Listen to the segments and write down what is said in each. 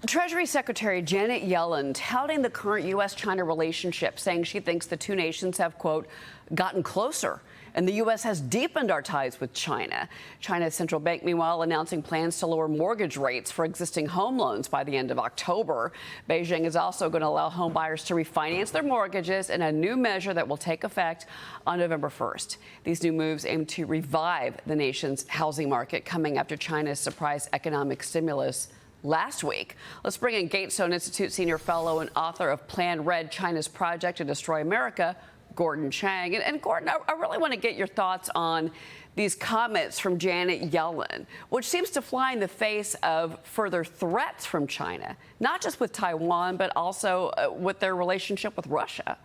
Treasury Secretary Janet Yellen touting the current U.S.-China relationship, saying she thinks the two nations have, quote, gotten closer. And the U.S. has deepened our ties with China. China's central bank, meanwhile, announcing plans to lower mortgage rates for existing home loans by the end of October. Beijing is also going to allow home buyers to refinance their mortgages in a new measure that will take effect on November 1st. These new moves aim to revive the nation's housing market, coming after China's surprise economic stimulus last week. Let's bring in Gatestone Institute senior fellow and author of Plan Red, China's Project to Destroy America, Gordon Chang. And Gordon, I really want to get your thoughts on these comments from Janet Yellen, which seems to fly in the face of further threats from China, not just with Taiwan, but also with their relationship with Russia.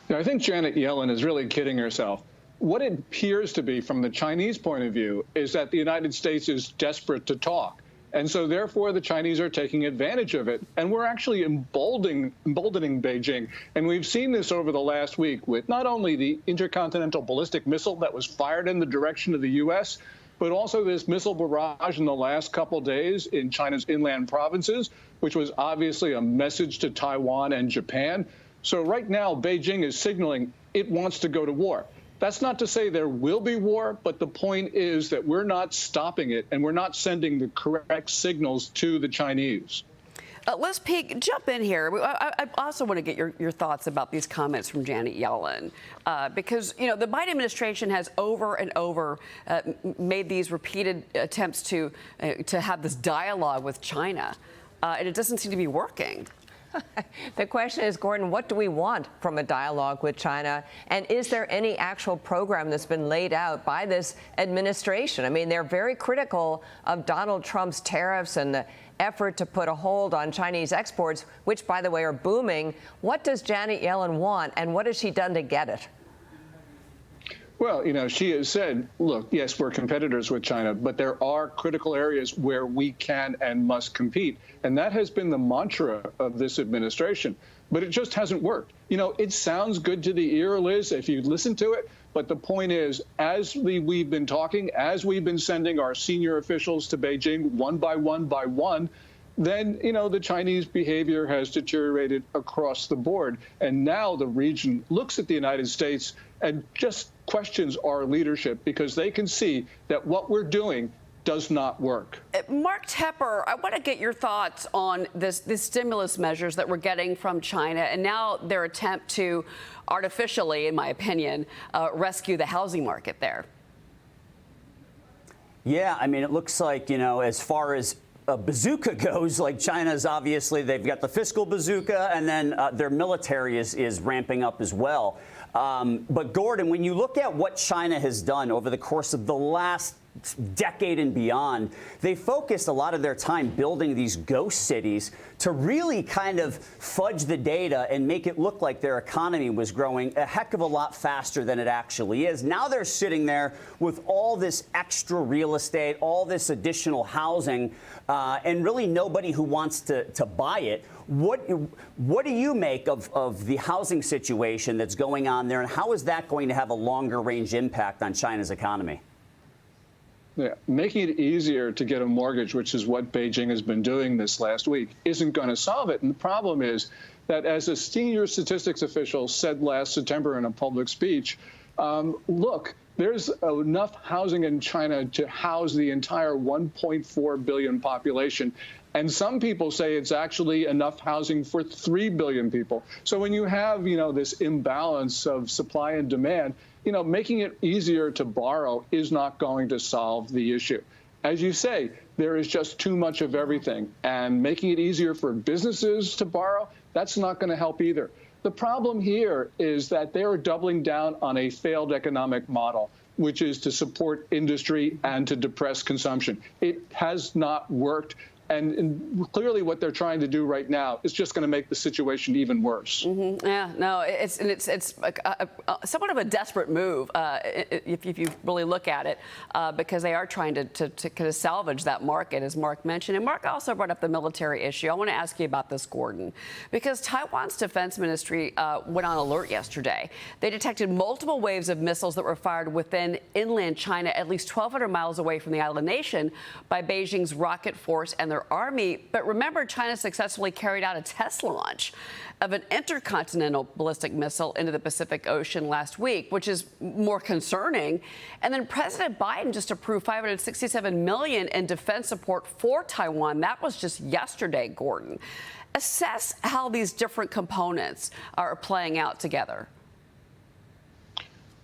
I think Janet Yellen is really kidding herself. What it appears to be from the Chinese point of view is that the United States is desperate to talk. And so, therefore, the Chinese are taking advantage of it. And we're actually emboldening Beijing. And we've seen this over the last week with not only the intercontinental ballistic missile that was fired in the direction of the U.S., but also this missile barrage in the last couple days in China's inland provinces, which was obviously a message to Taiwan and Japan. So right now, Beijing is signaling it wants to go to war. That's not to say there will be war, but the point is that we're not stopping it, and we're not sending the correct signals to the Chinese. Let's jump in here. I also want to get your thoughts about these comments from Janet Yellen, because, you know, the Biden administration has over and over made these repeated attempts to have this dialogue with China, and it doesn't seem to be working. The question is, Gordon, what do we want from a dialogue with China? And is there any actual program that's been laid out by this administration? I mean, they're very critical of Donald Trump's tariffs and the effort to put a hold on Chinese exports, which, by the way, are booming. What does Janet Yellen want, and what has she done to get it? Well, you know, she has said, look, yes, we're competitors with China, but there are critical areas where we can and must compete. And that has been the mantra of this administration. But it just hasn't worked. You know, it sounds good to the ear, Liz, if you listen to it. But the point is, as we've been talking, as we've been sending our senior officials to Beijing one by one, then, you know, the Chinese behavior has deteriorated across the board. And now the region looks at the United States and just questions our leadership because they can see that what we're doing does not work. Mark Tepper, I want to get your thoughts on this stimulus measures that we're getting from China and now their attempt to artificially, in my opinion, rescue the housing market there. Yeah, I mean, it looks like, you know, as far as a bazooka goes, like China's obviously, they've got the fiscal bazooka, and then their military is ramping up as well. But Gordon, when you look at what China has done over the course of the last decade and beyond, they focused a lot of their time building these ghost cities to really kind of fudge the data and make it look like their economy was growing a heck of a lot faster than it actually is. Now they're sitting there with all this extra real estate, all this additional housing, and really nobody who wants to buy it. What do you make of the housing situation that's going on there, and how is that going to have a longer range impact on China's economy? Yeah, making it easier to get a mortgage, which is what Beijing has been doing this last week, isn't going to solve it. And the problem is that, as a senior statistics official said last September in a public speech, look, there's enough housing in China to house the entire 1.4 billion population. And some people say it's actually enough housing for 3 billion people. So when you have, you know, this imbalance of supply and demand, you know, making it easier to borrow is not going to solve the issue. As you say, there is just too much of everything. And making it easier for businesses to borrow, that's not going to help either. The problem here is that they are doubling down on a failed economic model, which is to support industry and to depress consumption. It has not worked. And clearly what they're trying to do right now is just going to make the situation even worse. Mm-hmm. Yeah, no, it's somewhat of a desperate move if you really look at it, because they are trying to kind of salvage that market, as Mark mentioned. And Mark also brought up the military issue. I want to ask you about this, Gordon, because Taiwan's defense ministry went on alert yesterday. They detected multiple waves of missiles that were fired within inland China, at least 1,200 miles away from the island nation, by Beijing's rocket force and their their army. But remember, China successfully carried out a test launch of an intercontinental ballistic missile into the Pacific Ocean last week, which is more concerning. And then President Biden just approved $567 million in defense support for Taiwan. That was just yesterday, Gordon. Assess how these different components are playing out together.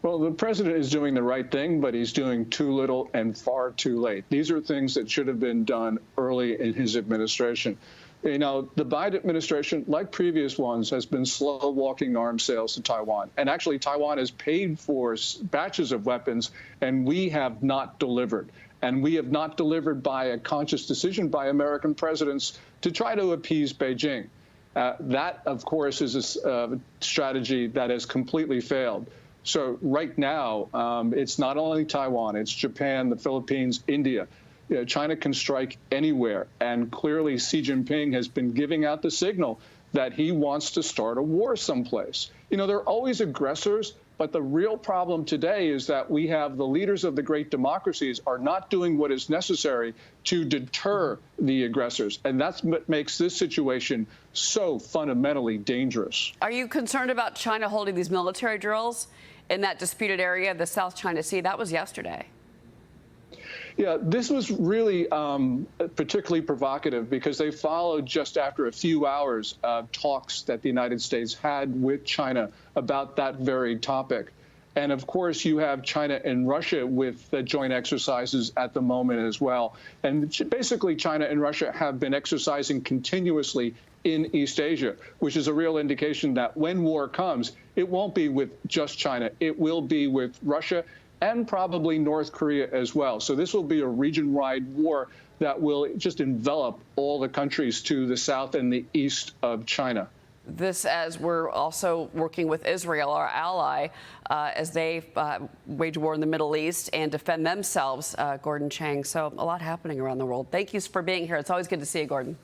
Well, the president is doing the right thing, but he's doing too little and far too late. These are things that should have been done early in his administration. You know, the Biden administration, like previous ones, has been slow walking arms sales to Taiwan. And actually, Taiwan has paid for batches of weapons, and we have not delivered. And we have not delivered by a conscious decision by American presidents to try to appease Beijing. That, of course, is a strategy that has completely failed. So right now, it's not only Taiwan, it's Japan, the Philippines, India. You know, China can strike anywhere. And clearly, Xi Jinping has been giving out the signal that he wants to start a war someplace. You know, there are always aggressors, but the real problem today is that we have the leaders of the great democracies are not doing what is necessary to deter the aggressors. And that's what makes this situation so fundamentally dangerous. Are you concerned about China holding these military drills in that disputed area of the South China Sea? That was yesterday. Yeah, this was really particularly provocative because they followed just after a few hours of talks that the United States had with China about that very topic. And of course, you have China and Russia with the joint exercises at the moment as well. And basically, China and Russia have been exercising continuously in East Asia, which is a real indication that when war comes, it won't be with just China. It will be with Russia and probably North Korea as well. So this will be a region-wide war that will just envelop all the countries to the south and the east of China. This as we're also working with Israel, our ally, as they wage war in the Middle East and defend themselves, Gordon Chang. So a lot happening around the world. Thank you for being here. It's always good to see you, Gordon.